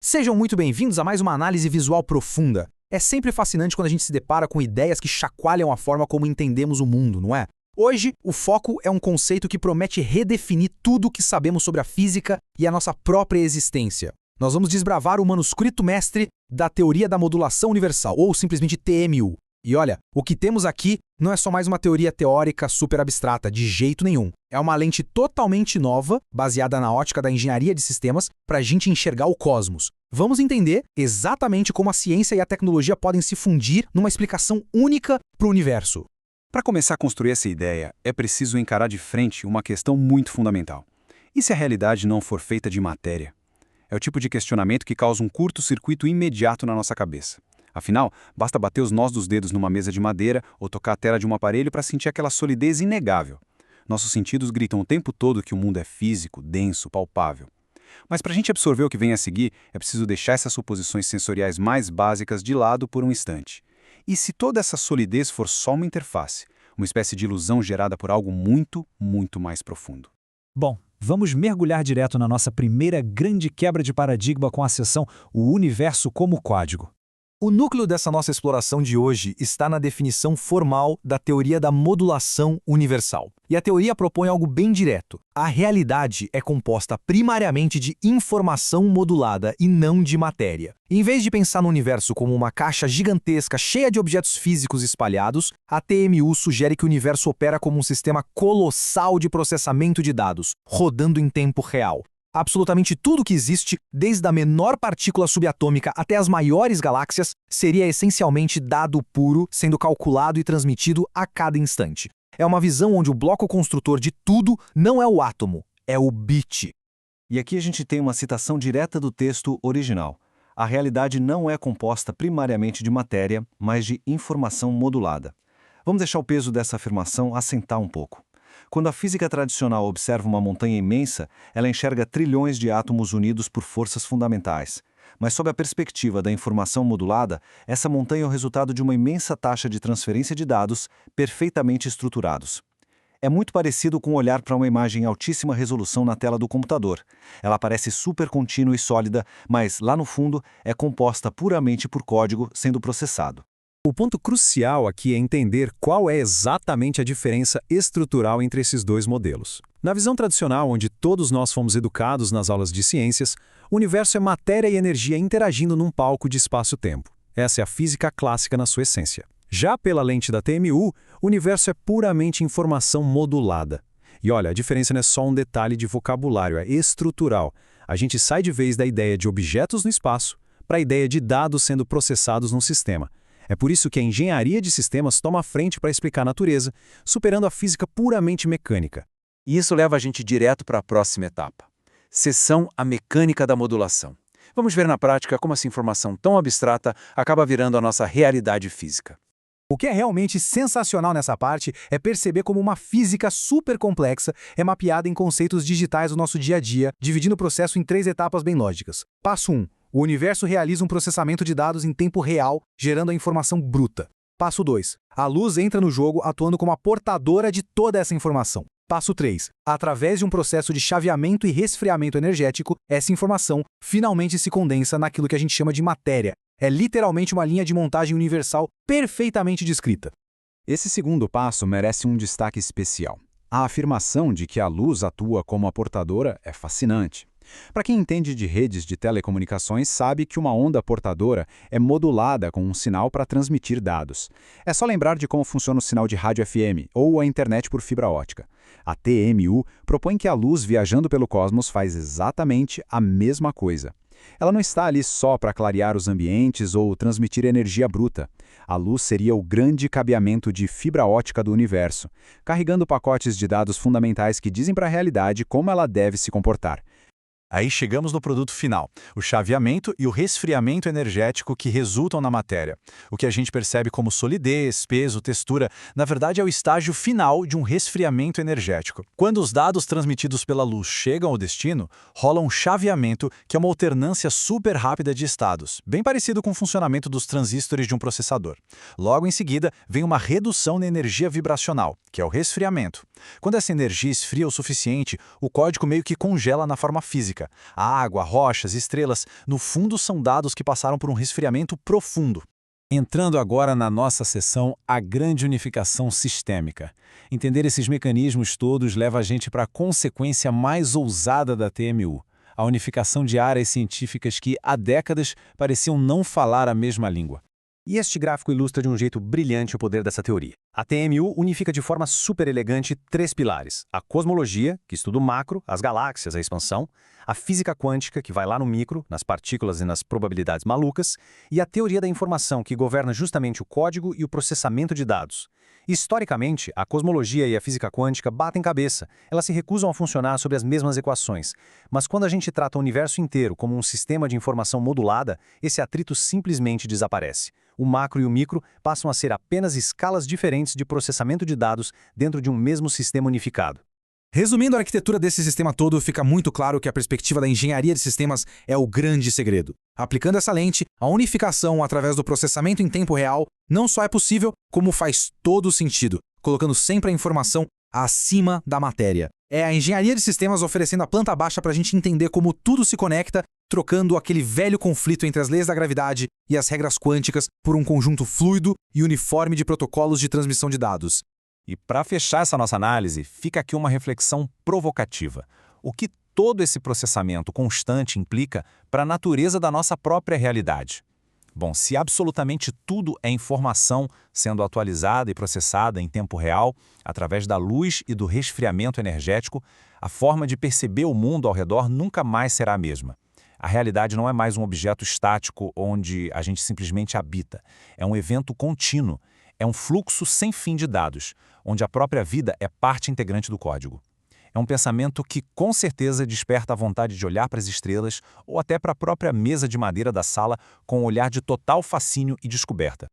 Sejam muito bem-vindos a mais uma análise visual profunda. É sempre fascinante quando a gente se depara com ideias que chacoalham a forma como entendemos o mundo, não é? Hoje, o foco é um conceito que promete redefinir tudo o que sabemos sobre a física e a nossa própria existência. Nós vamos desbravar o manuscrito mestre da teoria da modulação universal, ou simplesmente TMU. E olha, o que temos aqui não é só mais uma teoria teórica super abstrata, de jeito nenhum. É uma lente totalmente nova, baseada na ótica da engenharia de sistemas, para a gente enxergar o cosmos. Vamos entender exatamente como a ciência e a tecnologia podem se fundir numa explicação única para o universo. Para começar a construir essa ideia, é preciso encarar de frente uma questão muito fundamental. E se a realidade não for feita de matéria? É o tipo de questionamento que causa um curto-circuito imediato na nossa cabeça. Afinal, basta bater os nós dos dedos numa mesa de madeira ou tocar a tela de um aparelho para sentir aquela solidez inegável. Nossos sentidos gritam o tempo todo que o mundo é físico, denso, palpável. Mas para a gente absorver o que vem a seguir, é preciso deixar essas suposições sensoriais mais básicas de lado por um instante. E se toda essa solidez for só uma interface, uma espécie de ilusão gerada por algo muito, muito mais profundo? Bom, vamos mergulhar direto na nossa primeira grande quebra de paradigma com a seção O Universo como Código. O núcleo dessa nossa exploração de hoje está na definição formal da teoria da modulação universal. E a teoria propõe algo bem direto. A realidade é composta primariamente de informação modulada e não de matéria. Em vez de pensar no universo como uma caixa gigantesca cheia de objetos físicos espalhados, a TMU sugere que o universo opera como um sistema colossal de processamento de dados, rodando em tempo real. Absolutamente tudo que existe, desde a menor partícula subatômica até as maiores galáxias, seria essencialmente dado puro, sendo calculado e transmitido a cada instante. É uma visão onde o bloco construtor de tudo não é o átomo, é o bit. E aqui a gente tem uma citação direta do texto original. A realidade não é composta primariamente de matéria, mas de informação modulada. Vamos deixar o peso dessa afirmação assentar um pouco. Quando a física tradicional observa uma montanha imensa, ela enxerga trilhões de átomos unidos por forças fundamentais. Mas sob a perspectiva da informação modulada, essa montanha é o resultado de uma imensa taxa de transferência de dados perfeitamente estruturados. É muito parecido com olhar para uma imagem em altíssima resolução na tela do computador. Ela parece super contínua e sólida, mas, lá no fundo, é composta puramente por código sendo processado. O ponto crucial aqui é entender qual é exatamente a diferença estrutural entre esses dois modelos. Na visão tradicional, onde todos nós fomos educados nas aulas de ciências, o universo é matéria e energia interagindo num palco de espaço-tempo. Essa é a física clássica na sua essência. Já pela lente da TMU, o universo é puramente informação modulada. E olha, a diferença não é só um detalhe de vocabulário, é estrutural. A gente sai de vez da ideia de objetos no espaço para a ideia de dados sendo processados num sistema. É por isso que a engenharia de sistemas toma a frente para explicar a natureza, superando a física puramente mecânica. E isso leva a gente direto para a próxima etapa. Seção A Mecânica da Modulação. Vamos ver na prática como essa informação tão abstrata acaba virando a nossa realidade física. O que é realmente sensacional nessa parte é perceber como uma física super complexa é mapeada em conceitos digitais do nosso dia a dia, dividindo o processo em 3 etapas bem lógicas. Passo 1. O universo realiza um processamento de dados em tempo real, gerando a informação bruta. Passo 2. A luz entra no jogo atuando como a portadora de toda essa informação. Passo 3. Através de um processo de chaveamento e resfriamento energético, essa informação finalmente se condensa naquilo que a gente chama de matéria. É literalmente uma linha de montagem universal perfeitamente descrita. Esse segundo passo merece um destaque especial. A afirmação de que a luz atua como a portadora é fascinante. Para quem entende de redes de telecomunicações, sabe que uma onda portadora é modulada com um sinal para transmitir dados. É só lembrar de como funciona o sinal de rádio FM ou a internet por fibra ótica. A TMU propõe que a luz viajando pelo cosmos faz exatamente a mesma coisa. Ela não está ali só para clarear os ambientes ou transmitir energia bruta. A luz seria o grande cabeamento de fibra ótica do universo, carregando pacotes de dados fundamentais que dizem para a realidade como ela deve se comportar. Aí chegamos no produto final, o chaveamento e o resfriamento energético que resultam na matéria. O que a gente percebe como solidez, peso, textura, na verdade é o estágio final de um resfriamento energético. Quando os dados transmitidos pela luz chegam ao destino, rola um chaveamento que é uma alternância super rápida de estados, bem parecido com o funcionamento dos transistores de um processador. Logo em seguida, vem uma redução na energia vibracional, que é o resfriamento. Quando essa energia esfria o suficiente, o código meio que congela na forma física. química. A água, rochas, estrelas, no fundo são dados que passaram por um resfriamento profundo. Entrando agora na nossa seção, a grande unificação sistêmica. Entender esses mecanismos todos leva a gente para a consequência mais ousada da TMU, a unificação de áreas científicas que, há décadas, pareciam não falar a mesma língua. E este gráfico ilustra de um jeito brilhante o poder dessa teoria. A TMU unifica de forma super elegante 3 pilares: a cosmologia, que estuda o macro, as galáxias, a expansão; a física quântica, que vai lá no micro, nas partículas e nas probabilidades malucas; e a teoria da informação, que governa justamente o código e o processamento de dados. Historicamente, a cosmologia e a física quântica batem cabeça, elas se recusam a funcionar sob as mesmas equações. Mas quando a gente trata o universo inteiro como um sistema de informação modulada, esse atrito simplesmente desaparece. O macro e o micro passam a ser apenas escalas diferentes de processamento de dados dentro de um mesmo sistema unificado. Resumindo a arquitetura desse sistema todo, fica muito claro que a perspectiva da engenharia de sistemas é o grande segredo. Aplicando essa lente, a unificação através do processamento em tempo real não só é possível, como faz todo sentido, colocando sempre a informação acima da matéria. É a engenharia de sistemas oferecendo a planta baixa para a gente entender como tudo se conecta, trocando aquele velho conflito entre as leis da gravidade e as regras quânticas por um conjunto fluido e uniforme de protocolos de transmissão de dados. E para fechar essa nossa análise, fica aqui uma reflexão provocativa. O que todo esse processamento constante implica para a natureza da nossa própria realidade? Bom, se absolutamente tudo é informação sendo atualizada e processada em tempo real, através da luz e do resfriamento energético, a forma de perceber o mundo ao redor nunca mais será a mesma. A realidade não é mais um objeto estático onde a gente simplesmente habita. É um evento contínuo. É um fluxo sem fim de dados, onde a própria vida é parte integrante do código. É um pensamento que, com certeza, desperta a vontade de olhar para as estrelas ou até para a própria mesa de madeira da sala com um olhar de total fascínio e descoberta.